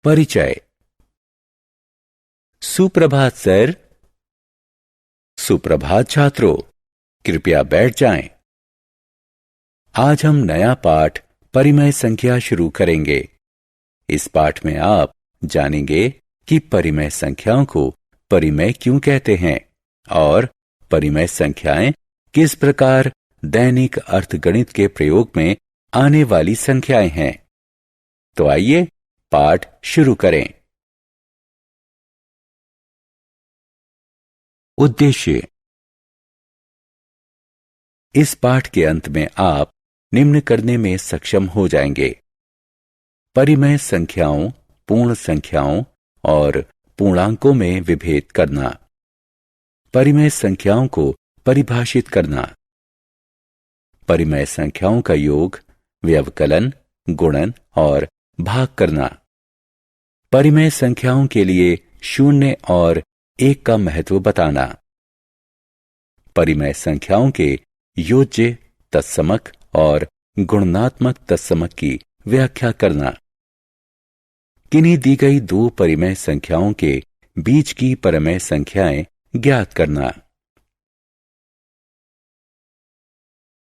परिचय। सुप्रभात सर। सुप्रभात छात्रों, कृपया बैठ जाएं। आज हम नया पाठ परिमेय संख्या शुरू करेंगे। इस पाठ में आप जानेंगे कि परिमेय संख्याओं को परिमेय क्यों कहते हैं और परिमेय संख्याएं किस प्रकार दैनिक अर्थगणित के प्रयोग में आने वाली संख्याएं हैं। तो आइए पाठ शुरू करें। उद्देश्य। इस पाठ के अंत में आप निम्न करने में सक्षम हो जाएंगे: परिमेय संख्याओं, पूर्ण संख्याओं और पूर्णांकों में विभेद करना, परिमेय संख्याओं को परिभाषित करना, परिमेय संख्याओं का योग, व्यवकलन, गुणन और भाग करना, परिमेय संख्याओं के लिए शून्य और एक का महत्व बताना, परिमेय संख्याओं के योज्य, तत्समक और गुणनात्मक तत्समक की व्याख्या करना, किन्हीं दी गई दो परिमेय संख्याओं के बीच की परिमेय संख्याएं ज्ञात करना।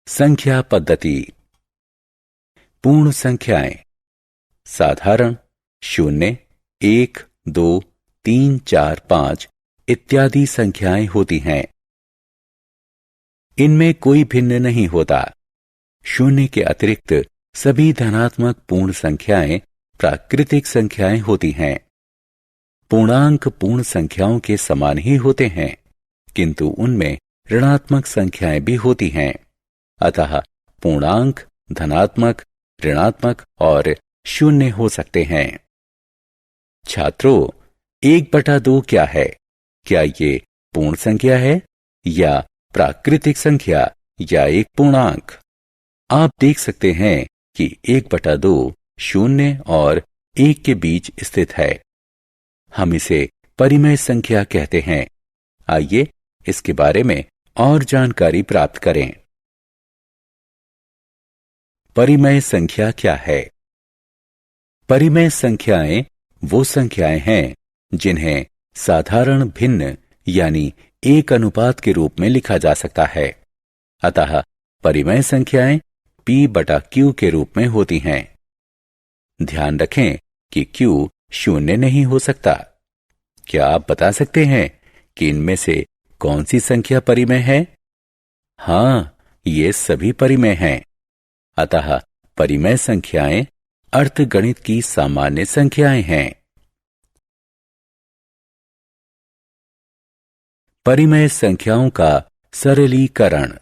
संख्या पद्धति। पूर्ण संख्याएं साधारण, शून्य, 1, 2, 3, 4, 5 इत्यादि संख्याएं होती हैं। इनमें कोई भिन्न नहीं होता। शून्य के अतिरिक्त सभी धनात्मक पूर्ण संख्याएं प्राकृतिक संख्याएं होती हैं। पूर्णांक पूर्ण संख्याओं के समान ही होते हैं, किंतु उनमें ऋणात्मक संख्याएं भी होती हैं। अतः पूर्णांक धनात्मक, ऋणात्मक और शून्य हो सकते हैं। छात्रों, 1/2 क्या है? क्या ये पूर्ण संख्या है या प्राकृतिक संख्या या एक पूर्णांक? आप देख सकते हैं कि 1/2 शून्य और 1 के बीच स्थित है। हम इसे परिमेय संख्या कहते हैं। आइए इसके बारे में और जानकारी प्राप्त करें। परिमेय संख्या क्या है? परिमेय संख्याएं वो संख्याएं हैं जिन्हें साधारण भिन्न यानी एक अनुपात के रूप में लिखा जा सकता है। अतः परिमेय संख्याएं P/Q के रूप में होती हैं। ध्यान रखें कि Q शून्य नहीं हो सकता। क्या आप बता सकते हैं कि इनमें से कौन सी संख्या परिमेय है? हाँ, ये सभी परिमेय हैं। अतः परिमेय संख्याएं अर्थगणित की सामान्य संख्याएं हैं। परिमेय संख्याओं का सरलीकरण।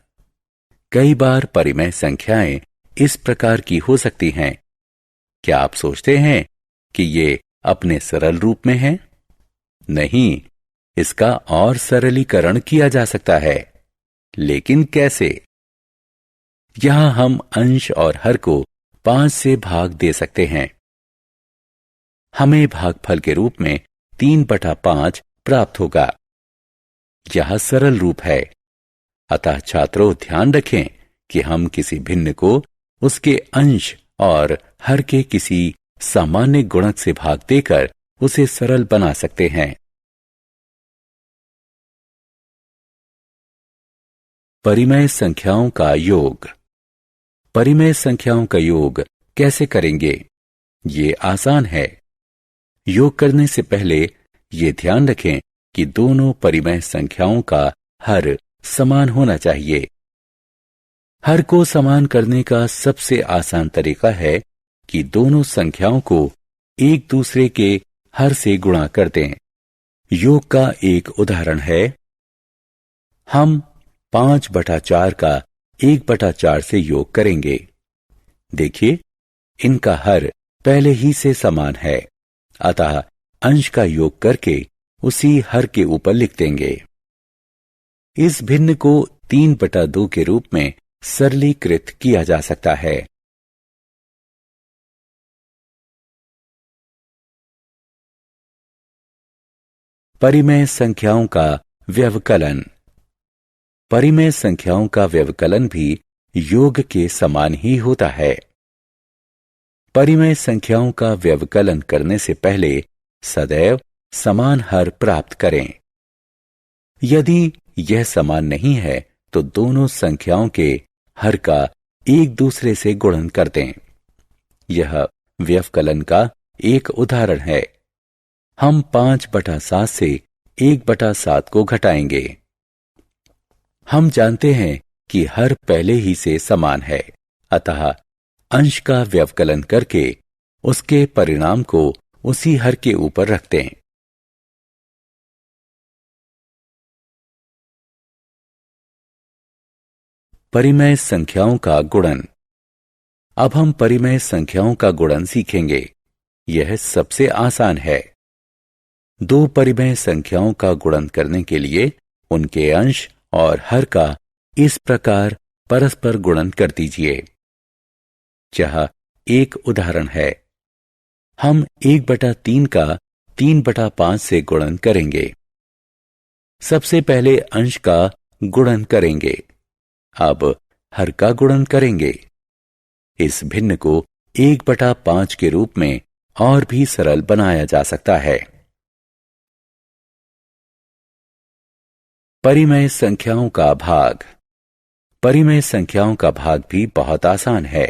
कई बार परिमेय संख्याएं इस प्रकार की हो सकती हैं। क्या आप सोचते हैं कि ये अपने सरल रूप में हैं? नहीं, इसका और सरलीकरण किया जा सकता है। लेकिन कैसे? यहां हम अंश और हर को 5 से भाग दे सकते हैं। हमें भागफल के रूप में 3/5 प्राप्त होगा। यह सरल रूप है। अतः छात्रों, ध्यान रखें कि हम किसी भिन्न को उसके अंश और हर के किसी सामान्य गुणक से भाग देकर उसे सरल बना सकते हैं। परिमेय संख्याओं का योग। परिमेय संख्याओं का योग कैसे करेंगे? ये आसान है। योग करने से पहले ये ध्यान रखें कि दोनों परिमेय संख्याओं का हर समान होना चाहिए। हर को समान करने का सबसे आसान तरीका है कि दोनों संख्याओं को एक दूसरे के हर से गुणा कर दें। योग का एक उदाहरण है, हम 5/4 का 1/4 से योग करेंगे। देखिए, इनका हर पहले ही से समान है। अतः अंश का योग करके उसी हर के ऊपर लिख देंगे। इस भिन्न को 3/2 के रूप में सरलीकृत किया जा सकता है। परिमेय संख्याओं का व्यवकलन। परिमेय संख्याओं का व्यवकलन भी योग के समान ही होता है। परिमेय संख्याओं का व्यवकलन करने से पहले सदैव समान हर प्राप्त करें। यदि यह समान नहीं है तो दोनों संख्याओं के हर का एक दूसरे से गुणन कर दें। यह व्यवकलन का एक उदाहरण है। हम 5/7 से 1/7 को घटाएंगे। हम जानते हैं कि हर पहले ही से समान है, अतः अंश का व्यवकलन करके उसके परिणाम को उसी हर के ऊपर रख दें। परिमेय संख्याओं का गुणन। अब हम परिमेय संख्याओं का गुणन सीखेंगे। यह सबसे आसान है। दो परिमेय संख्याओं का गुणन करने के लिए उनके अंश और हर का इस प्रकार परस्पर गुणन कर दीजिए। यह एक उदाहरण है। हम 1/3 का 3/5 से गुणन करेंगे। सबसे पहले अंश का गुणन करेंगे, अब हर का गुणन करेंगे। इस भिन्न को 1/5 के रूप में और भी सरल बनाया जा सकता है। परिमेय संख्याओं का भाग। परिमेय संख्याओं का भाग भी बहुत आसान है।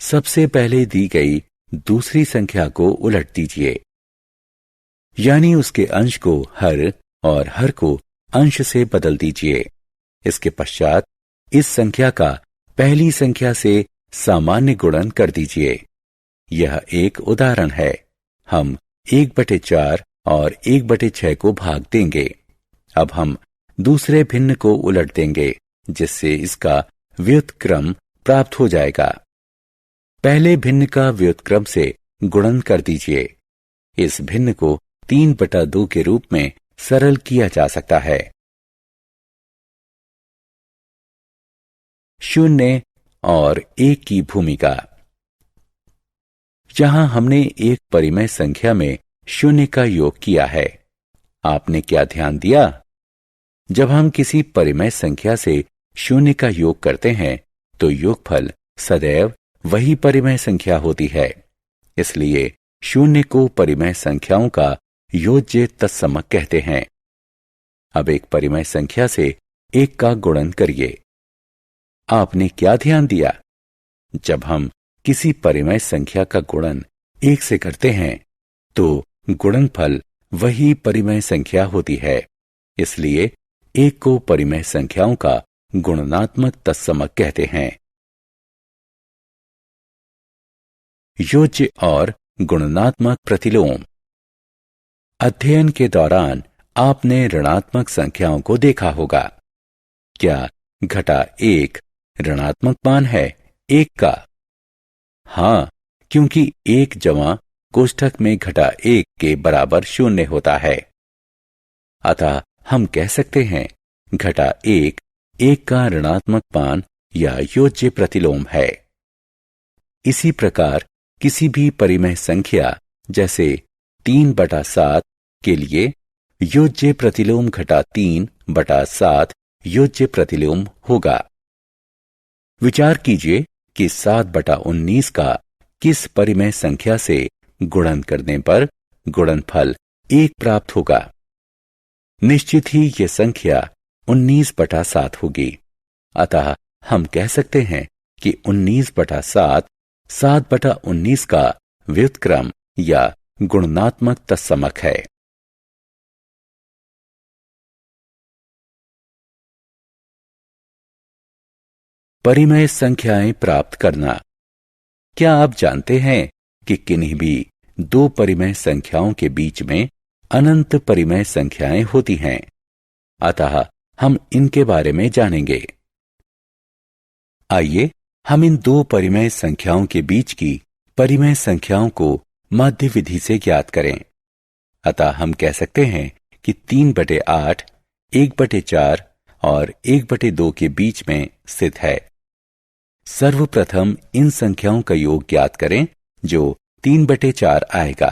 सबसे पहले दी गई दूसरी संख्या को उलट दीजिए, यानी उसके अंश को हर और हर को अंश से बदल दीजिए। इसके पश्चात इस संख्या का पहली संख्या से सामान्य गुणन कर दीजिए। यह एक उदाहरण है। हम 1/4 और 1/6 को भाग देंगे। अब हम दूसरे भिन्न को उलट देंगे, जिससे इसका व्युत्क्रम प्राप्त हो जाएगा। पहले भिन्न का व्युत्क्रम से गुणन कर दीजिए। इस भिन्न को 3/2 के रूप में सरल किया जा सकता है। 0 और 1 की भूमिका। यहां हमने एक परिमेय संख्या में 0 का योग किया है। आपने क्या ध्यान दिया? जब हम किसी परिमेय संख्या से 0 का योग करते हैं तो योगफल सदैव वही परिमेय संख्या होती है। इसलिए 0 को परिमेय संख्याओं का योज्य तत्समक कहते हैं। अब एक परिमेय संख्या से 1 का गुणन करिए। आपने क्या ध्यान दिया? जब हम किसी परिमेय संख्या का गुणन 1 से करते हैं तो गुणनफल वही परिमेय संख्या होती है। इसलिए 1 को परिमेय संख्याओं का गुणनात्मक तत्समक कहते हैं। योज्य और गुणनात्मक प्रतिलोम। अध्ययन के दौरान आपने ऋणात्मक संख्याओं को देखा होगा। क्या -1 ऋणात्मक मान है 1 का? हां, क्योंकि 1 जमा कोष्ठक में -1 के बराबर 0 होता है। अतः हम कह सकते हैं -1 1 का ऋणात्मक मान या योज्य प्रतिलोम है। इसी प्रकार किसी भी परिमेय संख्या जैसे 3/7 के लिए योज्य प्रतिलोम -3/7 योज्य प्रतिलोम होगा। विचार कीजिए कि 7/19 का किस परिमेय संख्या से गुणन करने पर गुणनफल 1 प्राप्त होगा। निश्चित ही यह संख्या 19/7 होगी। अतः हम कह सकते हैं कि 19/7 7/19 का व्युत्क्रम या गुणनात्मक तत्समक है। परिमेय संख्याएं प्राप्त करना। क्या आप जानते हैं कि किन्हीं भी दो परिमेय संख्याओं के बीच में अनंत परिमेय संख्याएं होती हैं? अतः हम इनके बारे में जानेंगे। आइए हम इन दो परिमेय संख्याओं के बीच की परिमेय संख्याओं को माध्य विधि से ज्ञात करें। अतः हम कह सकते हैं कि 3/8 1/4 और 1/2 के बीच में स्थित है। सर्वप्रथम इन संख्याओं का योग ज्ञात करें जो 3/4 आएगा।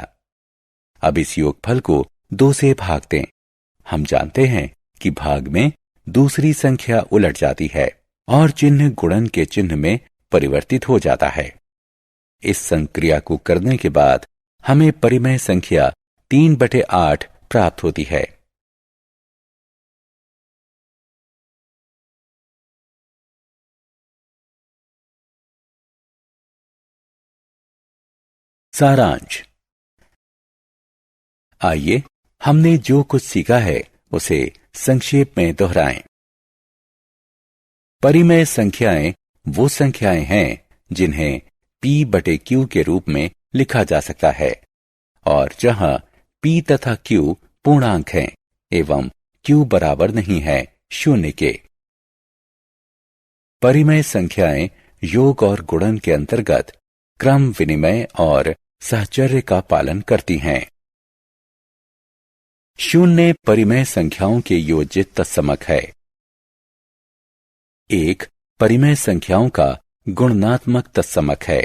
अब इस योगफल को 2 से भाग दें। हम जानते हैं कि भाग में दूसरी संख्या उलट जाती है और चिन्ह गुणन के चिन्ह में परिवर्तित हो जाता है। इस संक्रिया को करने के बाद हमें परिमेय संख्या 3/8 प्राप्त होती है। सारांश। आइए हमने जो कुछ सीखा है उसे संक्षेप में दोहराएं। परिमेय संख्याएं वो संख्याएं हैं जिन्हें P/Q के रूप में लिखा जा सकता है और जहां P तथा Q पूर्णांक हैं एवं Q बराबर नहीं है 0 के। परिमेय संख्याएं योग और गुणन के अंतर्गत क्रम विनिमय और साहचर्य का पालन करती हैं। 0 परिमेय संख्याओं के योजित तत्समक है। 1 परिमेय संख्याओं का गुणनात्मक तत्समक है।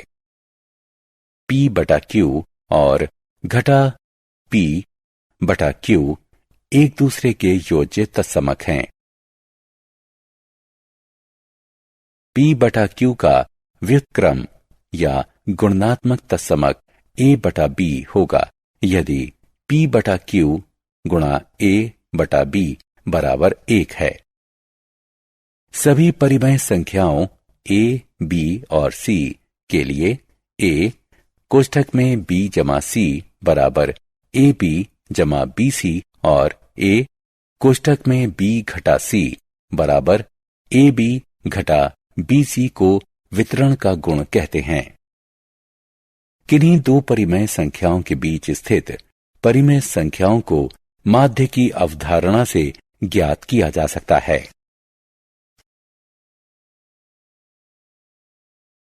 P/Q और घटा P/Q एक दूसरे के योजित तत्समक हैं। P/Q का व्युत्क्रम या गुणनात्मक तत्समक A/B होगा यदि P/Q गुणा A/B बराबर 1 है। सभी परिमेय संख्याओं A, B और C के लिए A कोष्ठक में B जमा C बराबर AB जमा BC और A कोष्ठक में B घटा C बराबर AB घटा BC को वितरण का गुण कहते हैं। किन्हीं दो परिमेय संख्याओं के बीच स्थित परिमेय संख्याओं को माध्य की अवधारणा से ज्ञात किया जा सकता है।